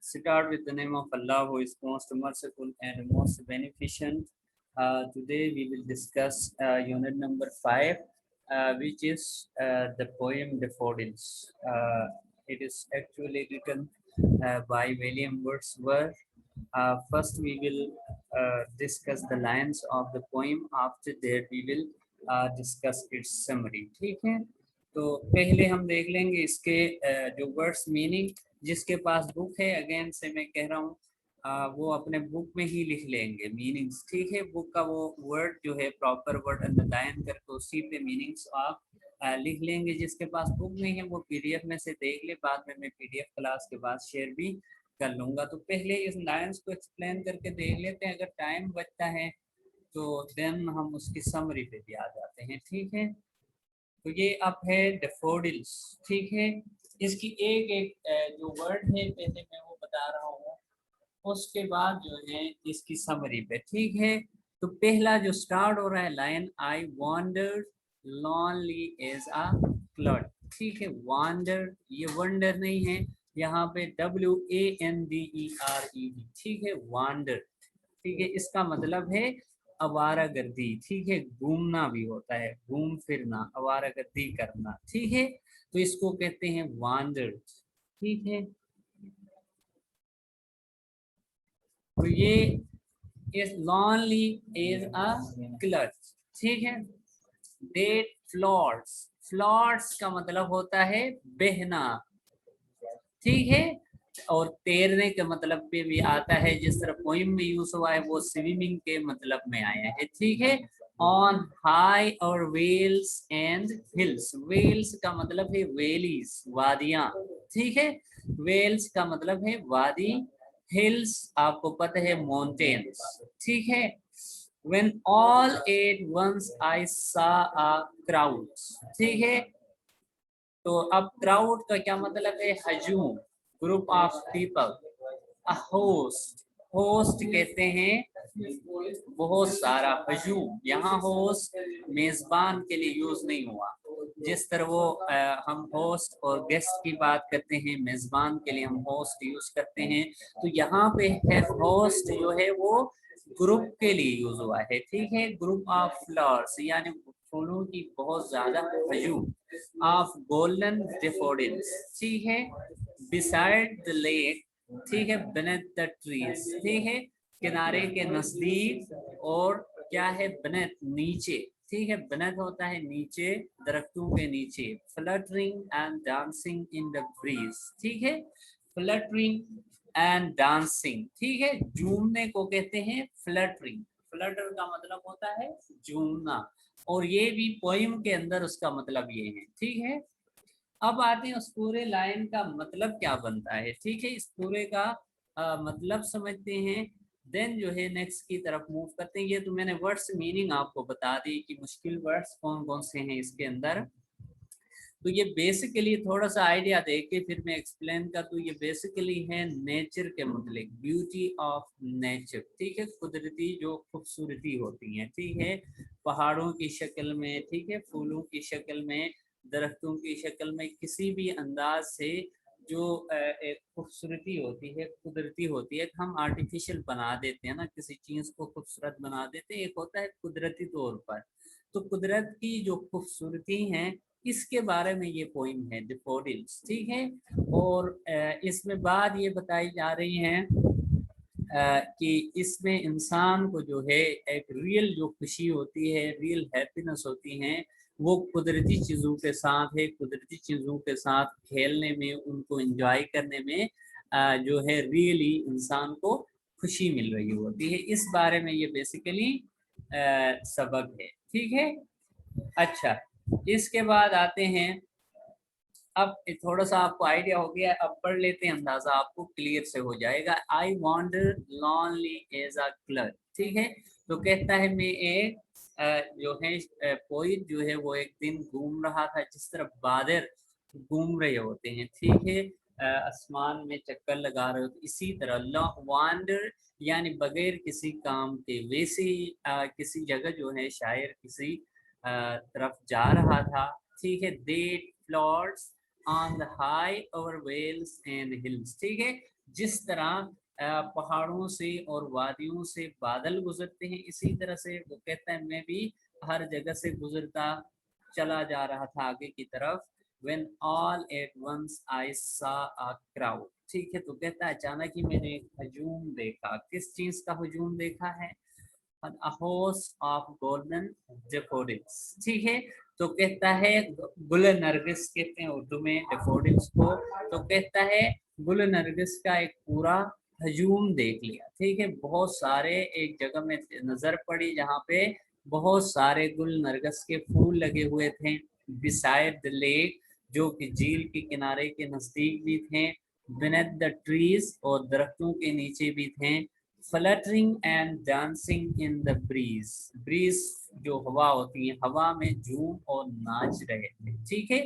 Start with the name of Allah, who is most merciful and most beneficent. Today we will discuss unit number 5, which is the poem Daffodils. It is actually written by William Wordsworth. First we will discuss the lines of the poem. After that we will discuss its summary. ठीक है, तो पहले हम देख लेंगे इसके जो words meaning. जिसके पास बुक है, अगेन से मैं कह रहा हूँ, वो अपने बुक में ही लिख लेंगे मीनिंग्स. ठीक है, बुक का वो वर्ड जो है प्रॉपर वर्ड अंडरलाइन करके उसी पे मीनिंग्स आप लिख लेंगे. जिसके पास बुक नहीं है वो पीडीएफ में से देख ले, बाद में मैं पीडीएफ क्लास के बाद शेयर भी कर लूंगा. तो पहले इस लाइंस को एक्सप्लेन करके देख लेते हैं, अगर टाइम बचता है तो देन हम उसकी समरी पे भी आ जाते हैं. ठीक है, तो ये अब है डैफोडिल्स. ठीक है, इसकी एक एक जो वर्ड है पहले मैं वो बता रहा हूँ, उसके बाद जो है इसकी समरी पे. ठीक है, तो पहला जो स्टार्ट हो रहा है line, I wander lonely as a cloud. ठीक है, वॉन्डर ये वंडर नहीं है, यहाँ पे WANDERED. ठीक है, वॉन्डर. ठीक है, इसका मतलब है आवारागर्दी. ठीक है, घूमना भी होता है, घूम फिरना, आवारागर्दी करना. ठीक है, तो इसको कहते हैं वांडर. ठीक है, तो ये is lonely is a clutch. ठीक है, डेट फ्लॉट्स. फ्लॉट्स का मतलब होता है बहना. ठीक है, और तैरने के मतलब पे भी आता है, जिस तरह पोइम में यूज हुआ है वो स्विमिंग के मतलब में आया है. ठीक है, ऑन हाई और वेल्स एंड हिल्स. वेल्स का मतलब है वेलीज, वादियां. ठीक है, वेल्स का मतलब है वादी, हिल्स आपको पता है माउंटेन्स. ठीक है, when all at once I saw a crowd. ठीक है, तो अब क्राउड का क्या मतलब है, हजूम, group of people. A host, host कहते हैं बहुत सारा, हजूम. यहाँ होस्ट मेजबान के लिए यूज नहीं हुआ. जिस तरह वो हम होस्ट और गेस्ट की बात करते हैं, मेजबान के लिए हम होस्ट यूज करते हैं, तो यहाँ पे है होस्ट जो है वो ग्रुप के लिए यूज हुआ है. ठीक है, ग्रुप ऑफ फ्लावर्स यानी फूलों की बहुत ज्यादा हजूम, ऑफ गोल्डन डेफोडिल्स. ठीक है, बिसाइड द लेक. ठीक है, beneath द ट्रीज. ठीक है, किनारे के नजदीक, और क्या है beneath नीचे. ठीक है, beneath होता है नीचे, दरख्तों के नीचे. Fluttering and dancing in the bridge. ठीक है, फ्लटरिंग एंड डांसिंग. ठीक है, झूमने को कहते हैं फ्लटरिंग. फ्लटर का मतलब होता है झूमना, और ये भी पोइम के अंदर उसका मतलब ये है. ठीक है, अब आते हैं उस पूरे लाइन का मतलब क्या बनता है. ठीक है, इस पूरे का मतलब समझते हैं, देन जो है नेक्स्ट की तरफ मूव करते हैं. ये तो मैंने वर्ड्स मीनिंग आपको बता दी कि मुश्किल वर्ड्स कौन कौन से हैं इसके अंदर. तो ये बेसिकली थोड़ा सा आइडिया दे के फिर मैं एक्सप्लेन कर दूं. ये बेसिकली है नेचर के मतलब, ब्यूटी ऑफ नेचर. ठीक है, कुदरती जो खूबसूरती होती है. ठीक है, पहाड़ों की शक्ल में, ठीक है, फूलों की शक्ल में, दरख्तों की शक्ल में, किसी भी अंदाज से जो एक खूबसूरती होती है, कुदरती होती है. हम आर्टिफिशियल बना देते हैं ना, किसी चीज को खूबसूरत बना देते हैं. एक होता है कुदरती तौर पर. तो कुदरत की जो खूबसूरती है, इसके बारे में ये पोइम है डैफोडिल्स. ठीक है, और इसमें बात ये बताई जा रही है कि इसमें इंसान को जो है एक रियल जो खुशी होती है, रियल हैप्पीनेस होती है, वो कुदरती चीज़ों के साथ है. कुदरती चीज़ों के साथ खेलने में, उनको एंजॉय करने में जो है रियली इंसान को खुशी मिल रही होती है. इस बारे में ये बेसिकली सबक है. ठीक है, अच्छा, इसके बाद आते हैं, अब थोड़ा सा आपको आइडिया हो गया, अब पढ़ लेते हैं, अंदाजा आपको क्लियर से हो जाएगा. I wander lonely as a clerk. ठीक है, तो कहता है मैं एक जो है पोइट जो है वो एक दिन घूम रहा था, जिस तरह बादल घूम रहे होते हैं. ठीक है, आसमान में चक्कर लगा रहे होते, इसी तरह वॉन्डर यानी बगैर किसी काम के. वैसे ही किसी जगह जो है शायर किसी तरफ जा रहा था. ठीक है, that floats on the high over vales and hills. ठीक है, जिस तरह पहाड़ों से और वादियों से बादल गुजरते हैं, इसी तरह से वो कहता है मैं भी हर जगह से गुजरता चला जा रहा था आगे की तरफ। When all at once I saw a crowd। ठीक है, तो कहता है अचानक ही मैंने एक हजूम देखा। किस चीज का हजूम देखा है? A host of golden daffodils। ठीक है, तो कहता है गुल नरगिस कहते हैं उर्दू में डेफोडिल्स को। तो कहता है गुल नरगिस का एक पूरा हजूम देख लिया। ठीक है, बहुत सारे एक जगह में नजर पड़ी जहाँ पे बहुत सारे गुल नरगिस के फूल लगे हुए थे। बिसाइड द लेक, जो कि झील के किनारे के नजदीक भी थे। बिनेथ द ट्रीज, और दरख्तों के नीचे भी थे। Fluttering and dancing in the breeze, breeze जो हवा होती है, हवा में झूम और नाच रहे थे। ठीक है,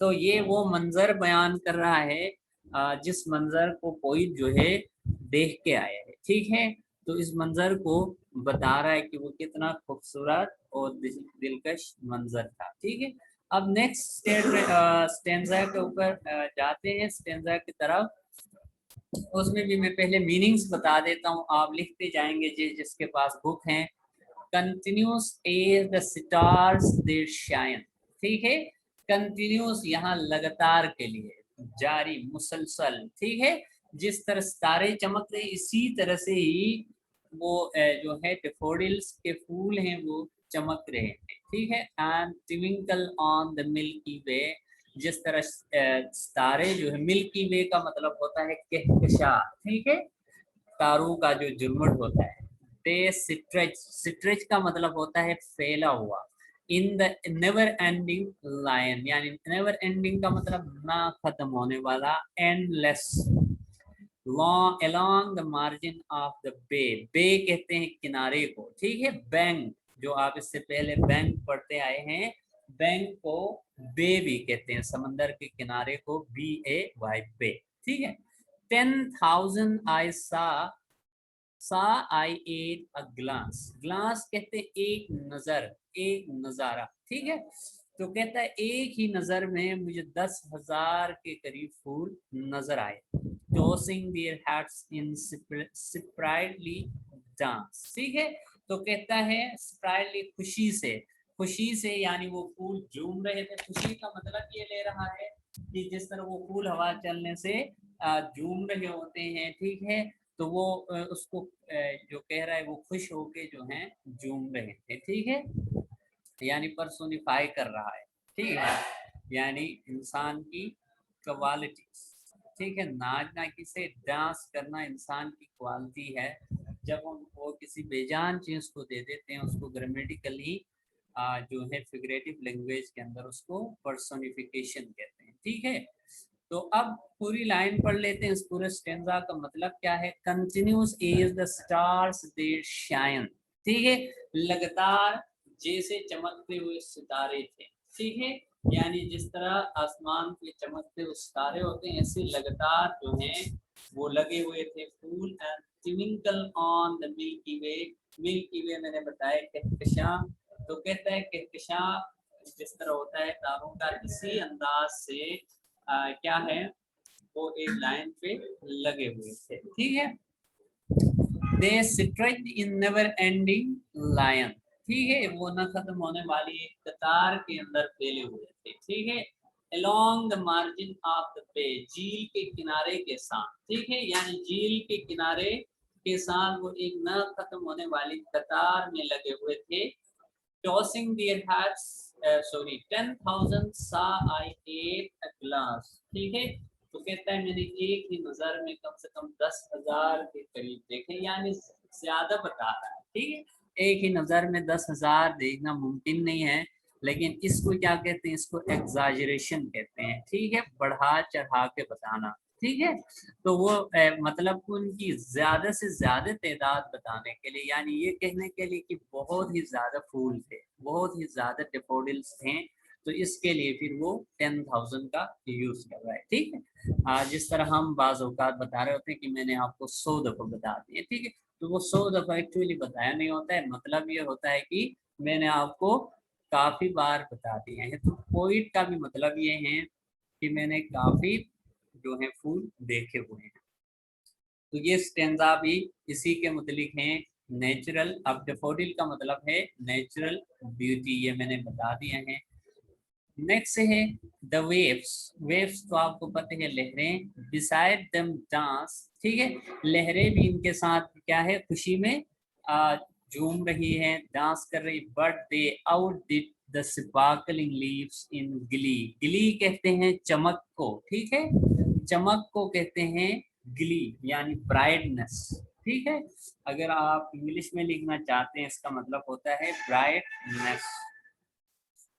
तो ये वो मंजर बयान कर रहा है जिस मंजर को कोई जो है देख के आया है। ठीक है, तो इस मंजर को बता रहा है कि वो कितना खूबसूरत और दिलकश मंजर था। ठीक है, अब नेक्स्ट स्टेंजा के ऊपर जाते हैं, स्टेंजा की तरफ। उसमें भी मैं पहले मीनिंग्स बता देता हूँ, आप लिखते जाएंगे जिसके पास बुक है। Continuous as the stars there shine. ठीक है, कंटिन्यूस यहाँ लगातार के लिए, जारी, मुसलसल। ठीक है, जिस तरह तारे चमक रहे इसी तरह से ही वो जो है डेफोडिल्स के फूल हैं वो चमक रहे हैं। ठीक है, and twinkle on the Milky Way, जिस तरह तारे जो है, मिल्की वे का मतलब होता है कहकशा। ठीक है, तारों का जो झुरमुट होता है। दे स्ट्रेच, स्ट्रेच का मतलब होता है फैला हुआ। In the never ending line, यानी नेवर एंडिंग का मतलब ना खत्म होने वाला, endless. Long along the margin of the bay, bay कहते हैं किनारे को। ठीक है, बैंक, जो आप इससे पहले बैंक पढ़ते आए हैं, बैंक को बे भी कहते हैं, समंदर के किनारे को BAY, बे। ठीक है, 10,000 आई सा आई एट अ ग्लास, ग्लास कहते हैं एक नजर, एक नजारा। ठीक है, तो कहता है एक ही नजर में मुझे 10,000 के करीब फूल नजर आए। Tossing their heads in sprightly dance. ठीक है, तो कहता है स्प्राइटली, खुशी से, खुशी से, यानी वो फूल झूम रहे थे। खुशी का मतलब ये ले रहा है कि जिस तरह वो फूल हवा चलने से झूम रहे होते हैं। ठीक है, तो वो उसको जो कह रहा है वो खुश होके जो है झूम रहे थे। ठीक है, यानी पर्सोनिफाई कर रहा है। ठीक है, यानी इंसान की क्वालिटी। ठीक है, नाचना किसे, डांस करना इंसान की क्वालिटी है। जब हम वो किसी बेजान चीज को दे देते हैं, उसको ग्रामेटिकली जो है फिगरेटिव लैंग्वेज के अंदर उसको पर्सोनिफिकेशन कहते हैं। ठीक है, तो अब पूरी लाइन पढ़ लेते हैं। इस पूरे स्टेंजा का मतलब क्या है? Continuous as the stars there shine. ठीक है, लगातार जैसे चमकते हुए सितारे थे। ठीक है, यानी जिस तरह आसमान पे चमकते हुए सितारे होते हैं, ऐसे लगातार जो है वो लगे हुए थे फूल। And twinkle on the Milky Way, Milky Way मैंने बताया कहकशा। तो कहता है कहकशा जिस तरह होता है तारों का, इसी अंदाज से क्या है वो एक लाइन पे लगे हुए थे। ठीक है, they stretched in never ending line. ठीक है, वो न खत्म होने वाली एक कतार के अंदर फैले हुए थे। ठीक है, along the margin of the bay, झील के किनारे के साथ। ठीक है, यानी झील के किनारे के साथ वो एक न खत्म होने वाली कतार में लगे हुए थे। Tossing their heads, sorry 10,000 saw I ate a glass। ठीक है, तो कहता है मैंने एक ही नजर में कम से कम 10,000 के करीब देखे, यानी ज्यादा बता रहा है। ठीक है, एक ही नजर में 10,000 देखना मुमकिन नहीं है, लेकिन इसको क्या कहते हैं? इसको एग्जाजरेशन कहते हैं। ठीक है, बढ़ा चढ़ा के बताना। ठीक है, तो वो मतलब उनकी ज्यादा से ज्यादा तादाद बताने के लिए, यानी ये कहने के लिए कि बहुत ही ज्यादा फूल थे, बहुत ही ज्यादा डेफोडिल्स थे, तो इसके लिए फिर वो 10,000 का यूज कर रहा है। ठीक है, जिस तरह हम बाज़ औक़ात बता रहे होते हैं कि मैंने आपको 100 दफ़ा बता दिए। ठीक है, तो वो 100 दफ़ा एक्चुअली बताया नहीं होता है, मतलब ये होता है कि मैंने आपको काफी बार बता दिए हैं। तो पोइट का भी मतलब ये है कि मैंने काफी जो है फूल देखे हुए हैं। तो ये स्टेंजा भी इसी के मुतलिक हैं। नेचुरल, अब डेफोडिल का मतलब है नेचुरल ब्यूटी, ये मैंने बता दिया है। नेक्स्ट है द वेव्स। वेव्स तो आपको पता है लहरें, बिसाइड देम डांस, ठीक है, लहरें भी इनके साथ क्या है, खुशी में झूम रही हैं, डांस कर रही, but they out did the sparkling leaves इन गिली। गिली कहते हैं चमक को, ठीक है, चमक को कहते हैं गिली यानी ब्राइटनेस, ठीक है। अगर आप इंग्लिश में लिखना चाहते हैं इसका मतलब होता है ब्राइटनेस।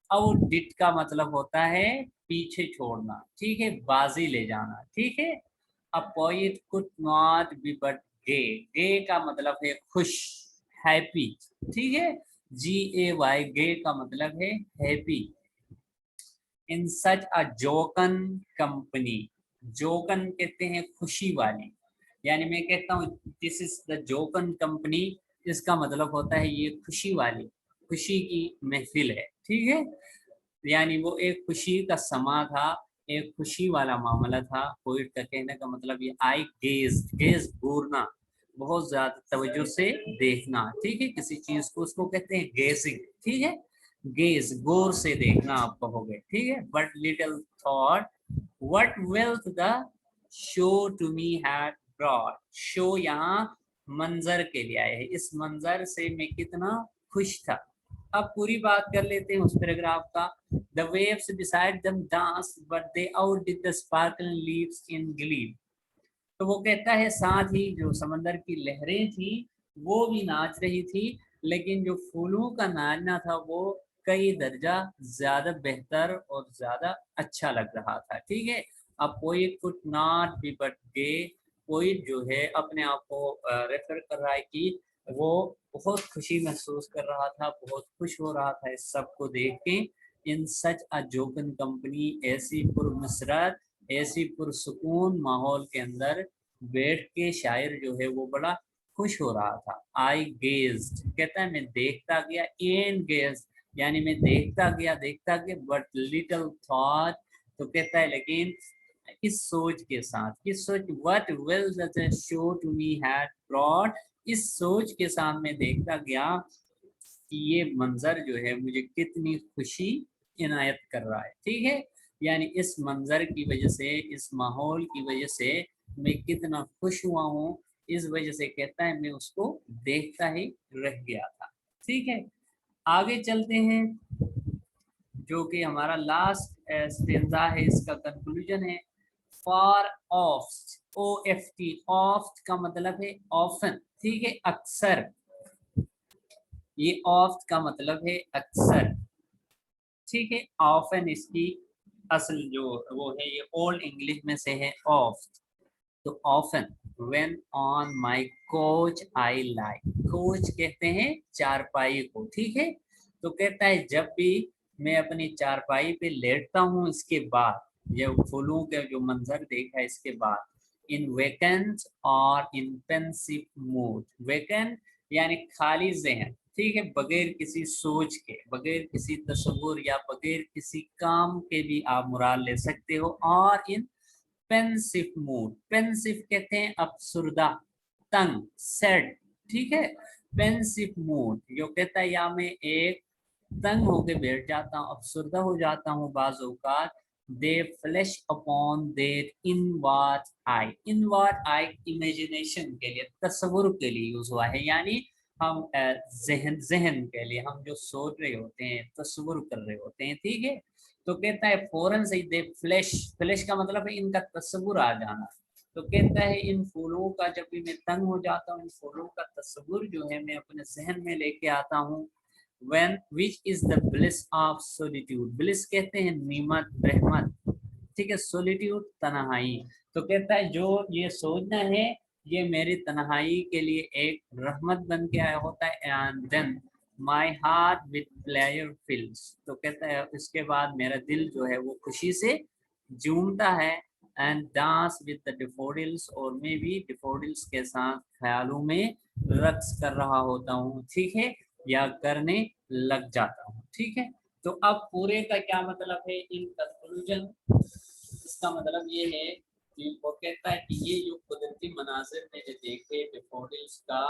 आउटडिट का मतलब होता है पीछे छोड़ना, ठीक है, बाजी ले जाना, ठीक है। A poet could not be but gay. Gay का मतलब है खुश, हैप्पी, ठीक है, GAY, गे का मतलब है हैप्पी। इन सच अ जोकन कंपनी, जोकन कहते हैं खुशी वाली, यानी मैं कहता हूँ दिस इज द जोकन कंपनी, इसका मतलब होता है ये खुशी वाली, खुशी की महफिल है, ठीक है। यानी वो एक खुशी का समा था, एक खुशी वाला मामला था। पोइट का कहने का मतलब ये आई गेज, गेज घूरना, बहुत ज्यादा तवज्जो से देखना, ठीक है, किसी चीज को, उसको कहते हैं गेजिंग, ठीक है, गेज गौर से देखना आप कहोगे, ठीक है। But little thought what wealth the show to me had brought. Show यहाँ मंजर के लिए आए हैं, इस मंजर से मैं कितना खुश था। अब पूरी बात कर लेते हैं उस पैराग्राफ का। The waves beside them dance but they outdid the sparkling leaves in glee. तो वो कहता है साथ ही जो समंदर की लहरें थी वो भी नाच रही थी, लेकिन जो फूलों का नाचना था वो कई दर्जा ज्यादा बेहतर और ज्यादा अच्छा लग रहा था, ठीक है। अब poet could not be but gay, poet जो है अपने आप को रेफर कर रहा है कि वो बहुत खुशी महसूस कर रहा था, बहुत खुश हो रहा था इस सब को देख के। इन सच अ जोकन कंपनी, ऐसी पुरमसरत, ऐसी पुरसुकून माहौल के अंदर बैठ के शायर जो है वो बड़ा खुश हो रहा था। आई गेज्ड, कहता है मैं देखता गया, एन गेज यानी मैं देखता गया, बट लिटिल थॉट, तो कहता है लेकिन इस सोच के साथ, किस सोच, what will the show to me had brought, इस सोच के साथ मैं देखता गया कि ये मंजर जो है मुझे कितनी खुशी इनायत कर रहा है, ठीक है। यानी इस मंजर की वजह से, इस माहौल की वजह से मैं कितना खुश हुआ हूँ, इस वजह से कहता है मैं उसको देखता ही रह गया था, ठीक है। आगे चलते हैं, जो कि हमारा लास्ट स्टेंजा है, इसका कंक्लूजन है। फॉर ऑफ्ट, OFT, ऑफ्ट का मतलब है ऑफन, ठीक है, अक्सर, ये ऑफ्ट का मतलब है अक्सर, ठीक है। ऑफन इसकी असल जो वो है, ये ओल्ड इंग्लिश में से है ऑफ्ट, तो often. When on my coach I lie, coach कहते हैं चारपाई को, ठीक है। तो कहता है जब भी मैं अपनी चारपाई पे लेटता हूँ, इसके बाद ये फूलों के जो मंजर देखा है इसके बाद, इन वेकेंट और इन पेंसिव मूड, वेकेंट यानी खाली जहन, ठीक है, बगैर किसी सोच के, बगैर किसी तस्वुर या बगैर किसी काम के भी आप मुराद ले सकते हो। और इन पेंसिव मूड, पेंसिव कहते हैं अफसुर्दा, तंग, सैड, ठीक है। पेंसिव मूड जो कहता है या मैं एक तंग होके बैठ जाता हूँ, अफसुर्दा हो जाता हूँ बाज़ औक़ात। They flash upon their inward eye, inward eye imagination के लिए, तस्वुर के लिए यूज हुआ है, यानी हम जहन, जहन के लिए हम जो सोच रहे होते हैं, तस्वुर कर रहे होते हैं, ठीक है। तो कहता है फौरन से दे फ्लैश, फ्लैश का मतलब है इनका तस्वुर आ जाना। तो कहता है इन फूलों का जब भी मैं तंग हो जाता हूँ, इन फूलों का तस्वुर जो है मैं अपने जहन में लेके आता हूँ। when which is the bliss of solitude, bliss कहते हैं नीमत, रहमत, ठीक है, solitude तन्हाई। तो कहता है जो ये सोचना है ये मेरी तन्हाई के लिए एक रहमत बन के आया होता है। and then my heart with pleasure fills, तो कहता है इसके बाद मेरा दिल जो है वो खुशी से झूमता है। एंड डांस विद द डिफोडिल्स, और मैं भी डिफोडिल्स के साथ ख्यालों में रक्स कर रहा होता हूँ, ठीक है, या करने लग जाता हूँ, ठीक है। तो अब पूरे का क्या मतलब है इन कंक्लूजन, इसका मतलब ये है कि वो कहता है कि ये जो कुदरती मनाजिर मैंने देखे डेफोडिल्स का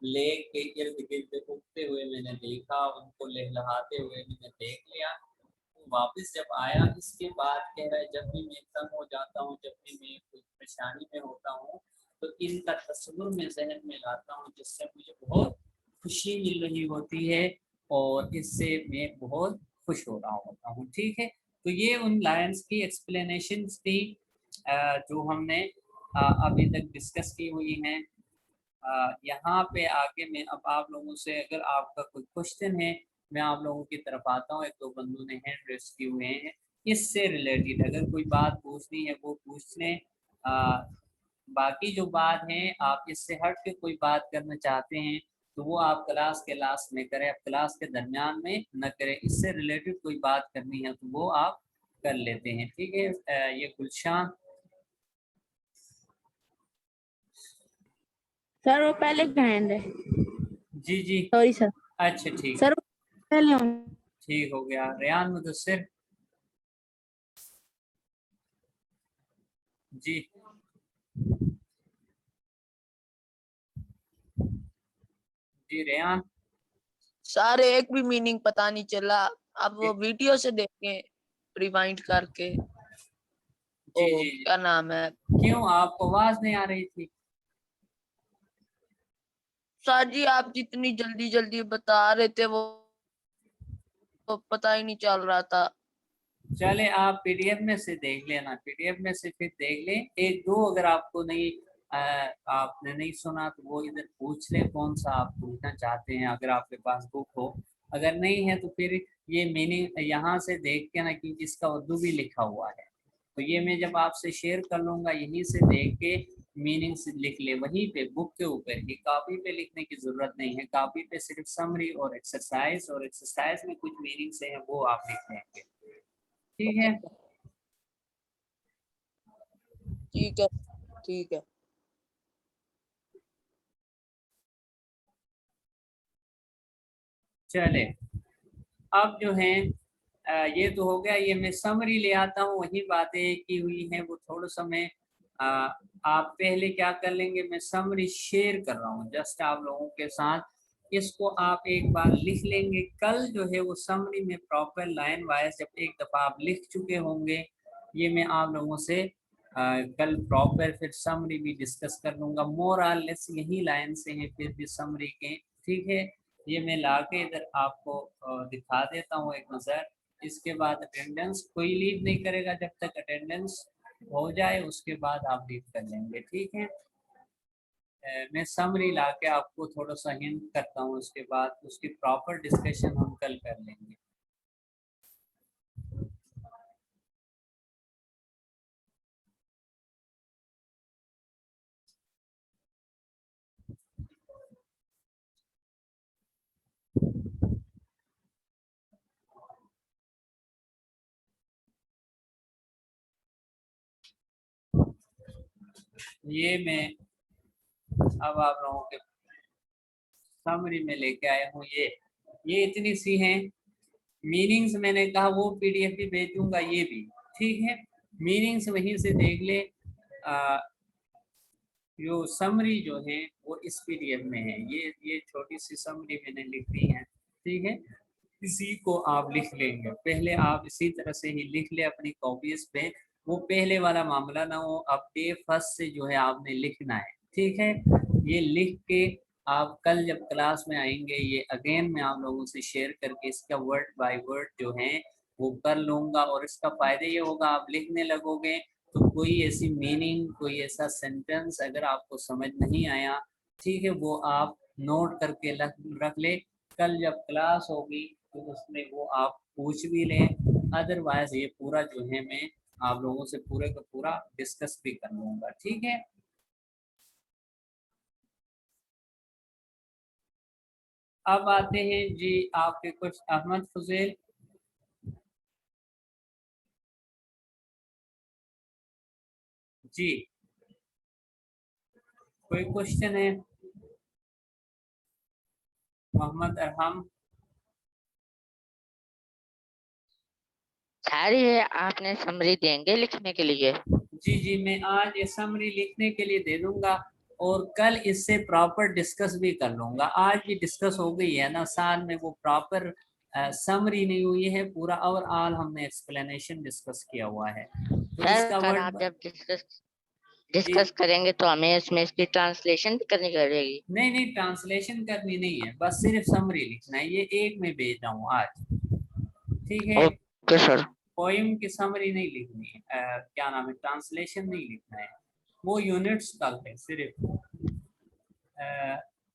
लेक के इर्द गिर्द उगते हुए मैंने देखा, उनको लहलहाते हुए मैंने देख लिया। वापस जब आया इसके बाद कह रहा है जब भी मैं तंग हो जाता हूँ, जब भी मैं कोई परेशानी में होता हूँ तो इनका तस्वुर मैं जहन में लाता हूँ, जिससे मुझे बहुत खुशी मिल रही होती है और इससे मैं बहुत खुश हो रहा होता हूँ। ठीक है, तो ये उन लायंस की एक्सप्लेनेशन थी जो हमने अभी तक डिस्कस की हुई हैं। यहाँ पे आके मैं अब आप लोगों से, अगर आपका कोई क्वेश्चन है, मैं आप लोगों की तरफ आता हूँ। एक दो बंदों ने हैंड रेस किए हुए हैं, इससे रिलेटेड अगर कोई बात पूछनी है वो पूछ लें। बाकी जो बात है आप इससे हट के कोई बात करना चाहते हैं तो वो आप क्लास के लास्ट में करें, आप क्लास के दरमियान में न करें। इससे रिलेटेड कोई बात करनी है तो वो आप कर लेते हैं। ठीक है, ये गुलशान। सर वो पहले का हैंड है। जी जी, सॉरी सर। अच्छा ठीक, सर पहले हूँ। ठीक हो गया। रेयान मुदस्सिर जी। जी रेयान। सर एक भी मीनिंग पता नहीं चला, अब वो वीडियो से देखें रिवाइंड करके। जी ओ जी जी, क्या नाम है क्यों आपको आवाज नहीं आ रही थी? सर जी, आप जितनी जल्दी जल्दी बता रहे थे वो पता ही नहीं चल रहा था। चले आप पीडीएफ में से देख लेना, पीडीएफ में से फिर देख लें। एक दो अगर आपको नहीं आपने नहीं सुना तो वो इधर पूछ ले कौन सा आप पूछना चाहते हैं, अगर आपके पास बुक हो। अगर नहीं है तो फिर ये मीनिंग यहाँ से देख के ना, कि इसका उर्दू भी लिखा हुआ है तो ये मैं जब आपसे शेयर कर लूँगा यहीं से देख के मीनिंग से लिख ले, वहीं पे बुक के ऊपर ही। कॉपी पे लिखने की ज़रूरत नहीं है, कॉपी पे सिर्फ समरी और एक्सरसाइज में कुछ मीनिंग से है वो आप लिख लेंगे। ठीक है, ठीक है ठीक है। चले अब जो है ये तो हो गया। ये मैं समरी ले आता हूँ, वही बातें की हुई हैं वो थोड़ा सा मैं आप पहले क्या कर लेंगे, मैं समरी शेयर कर रहा हूँ जस्ट आप लोगों के साथ। इसको आप एक बार लिख लेंगे, कल जो है वो समरी में प्रॉपर लाइन वाइज जब एक दफ़ा आप लिख चुके होंगे, ये मैं आप लोगों से कल प्रॉपर फिर समरी भी डिस्कस कर लूँगा। मोर आर लेस यही लाइन से हैं फिर भी समरी के। ठीक है, ये मैं ला के इधर आपको दिखा देता हूँ एक नज़र। इसके बाद अटेंडेंस कोई लीव नहीं करेगा जब तक अटेंडेंस हो जाए, उसके बाद आप लीव कर लेंगे। ठीक है, मैं समरी ला के आपको थोड़ा सा हिंट करता हूँ, उसके बाद उसकी प्रॉपर डिस्कशन हम कल कर लेंगे। ये मैं अब आप लोगों के समरी में लेके आया हूँ। ये इतनी सी हैं मीनिंग्स। मैंने कहा वो पीडीएफ भी भेज दूंगा, ये भी ठीक है। मीनिंग्स वहीं से देख ले। जो समरी जो है वो इस पीडीएफ में है। ये छोटी सी समरी मैंने लिख दी है। ठीक है, इसी को आप लिख लेंगे। पहले आप इसी तरह से ही लिख ले अपनी कॉपीज पे, वो पहले वाला मामला ना हो। अब डे फर्स्ट से जो है आपने लिखना है। ठीक है, ये लिख के आप कल जब क्लास में आएंगे ये अगेन मैं आप लोगों से शेयर करके इसका वर्ड बाय वर्ड जो है वो कर लूँगा। और इसका फ़ायदा ये होगा आप लिखने लगोगे तो कोई ऐसी मीनिंग, कोई ऐसा सेंटेंस अगर आपको समझ नहीं आया, ठीक है, वो आप नोट करके रख ले। कल जब क्लास होगी तो उसमें वो आप पूछ भी लें। अदरवाइज ये पूरा जो है मैं आप लोगों से पूरे का पूरा डिस्कस भी कर लूँगा। ठीक है, अब आते हैं जी आपके कुछ अहमद फुजैल जी, कोई क्वेश्चन है? मोहम्मद अरहम। सर ये आपने समरी देंगे लिखने के लिए? जी जी, मैं आज ये समरी लिखने के लिए दे दूंगा और कल इससे प्रॉपर डिस्कस भी कर लूंगा। आज भी डिस्कस हो गई है ना, साथ में वो प्रॉपर समरी नहीं हुई है, पूरा ओवरऑल हमने एक्सप्लेनेशन डिस्कस किया हुआ है। तो सर इसका कल वर्ड आप जब डिस्कस जी करेंगे तो हमें इसमें इसकी ट्रांसलेशन भी करनी पड़ेगी? नहीं नहीं, ट्रांसलेशन करनी नहीं है, बस सिर्फ समरी लिखना है। ये एक में भेज रहा हूँ आज, ठीक है। Okay sir. पोइम की समरी नहीं लिखनी है, क्या नाम है, ट्रांसलेशन नहीं लिखना है, वो यूनिट्स कल है सिर्फ।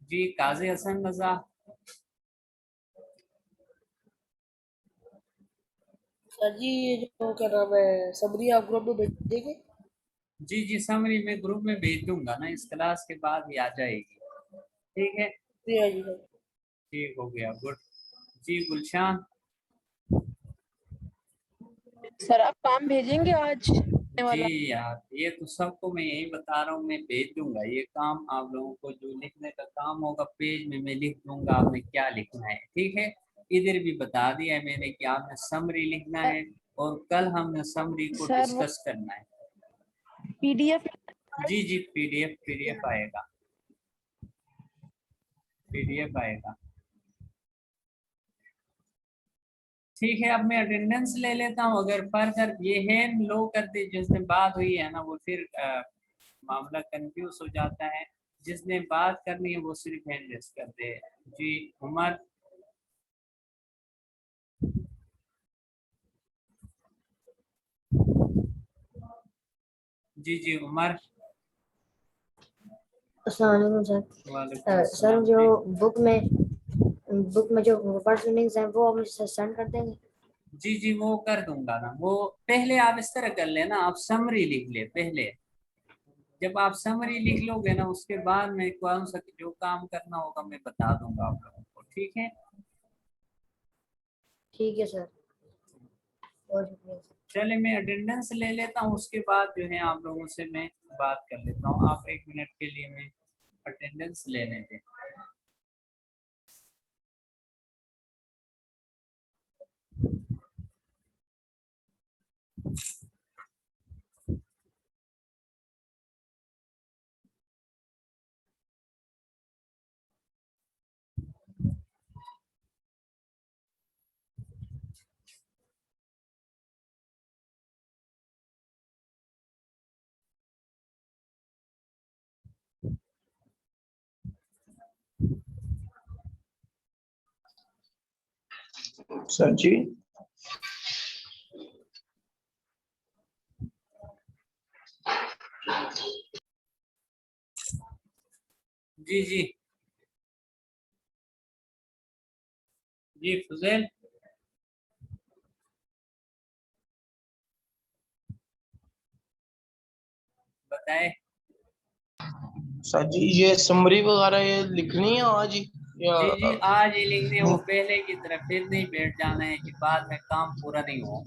जी काजी हसन रजा। सर जी ये जो क्या नाम है सबरी आप ग्रुप में भेजेंगे? जी जी, समरी मैं ग्रुप में भेज दूंगा ना, इस क्लास के बाद ही आ जाएगी, ठीक है। जी हाँ जी सर। ठीक हो गया, गुड। जी गुलशान। सर आप काम भेजेंगे आज आने वाला? जी यार, ये तो सबको मैं यही बता रहा हूँ, मैं भेज दूंगा ये काम आप लोगों को। जो लिखने का काम होगा पेज में मैं लिख दूंगा, आपने क्या लिखना है, ठीक है। इधर भी बता दिया है मैंने कि आपने समरी लिखना है और कल हमने समरी को सर वो डिस्कस करना है। पीडीएफ जी जी, पीडीएफ आएगा, पीडीएफ आएगा। ठीक है, अब मैं अटेंडेंस ले लेता हूँ। अगर फर्दर ये हैंड लो कर दे, जिसने बात हुई है ना, वो फिर मामला कंफ्यूज हो जाता है। जिसने बात करनी है वो सिर्फ हैंड रेस कर दे। जी उमर। जी जी उमर। अस्सलाम वालेकुम सर। वालेकुम सर अस्सलाम। जो बुक में जो वर्ड मीनिंग्स हैं वो आप मुझे सेंड कर देंगे? जी जी, वो कर दूंगा ना। वो पहले आप इस तरह कर लेना, आप समरी लिख ले पहले। जब आप समरी लिख लोगे ना, उसके बाद में कौन सा जो काम करना होगा मैं बता दूंगा आप लोगों को, ठीक है। ठीक है सर, बहुत शुक्रिया सर। चले मैं अटेंडेंस ले लेता हूँ, उसके बाद जो है आप लोगों से मैं बात कर लेता हूँ। आप 1 मिनट के लिए मैं अटेंडेंस लेने दें। सर जी जी जी जी फुजैल। बताए। सर जी ये समरी वगैरह ये लिखनी है आज ही या? जी जी, आज ही लिखने, वो पहले की तरह फिर नहीं बैठ जाना है कि बाद में काम पूरा नहीं हो।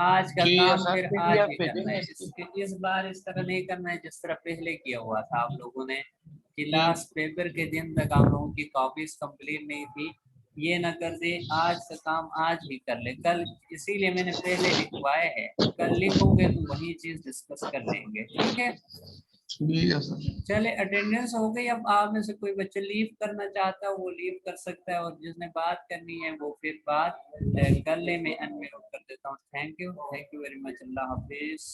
आज का ठीक है काम सर, फिर आज पीडीएफ ही करना भेजेंगे है। इसकी? इस बार इस तरह नहीं करना है जिस तरह पहले किया हुआ था आप लोगों ने, कि ठीक। लास्ट पेपर के दिन तक आप लोगों की कॉपीज कंप्लीट नहीं थी। ये ना कर दे, आज का काम आज ही कर ले कल, इसीलिए मैंने पहले लिखवाए हैं। कल लिखोगे तो वही चीज डिस्कस कर लेंगे, ठीक है। ठीक है सर। चले अटेंडेंस हो गई। अब आप में से कोई बच्चा लीव करना चाहता है वो लीव कर सकता है, और जिसने बात करनी है वो फिर बात कर ले। मैं अनम्यूट कर देता हूँ। Thank you very much. Allah Hafiz.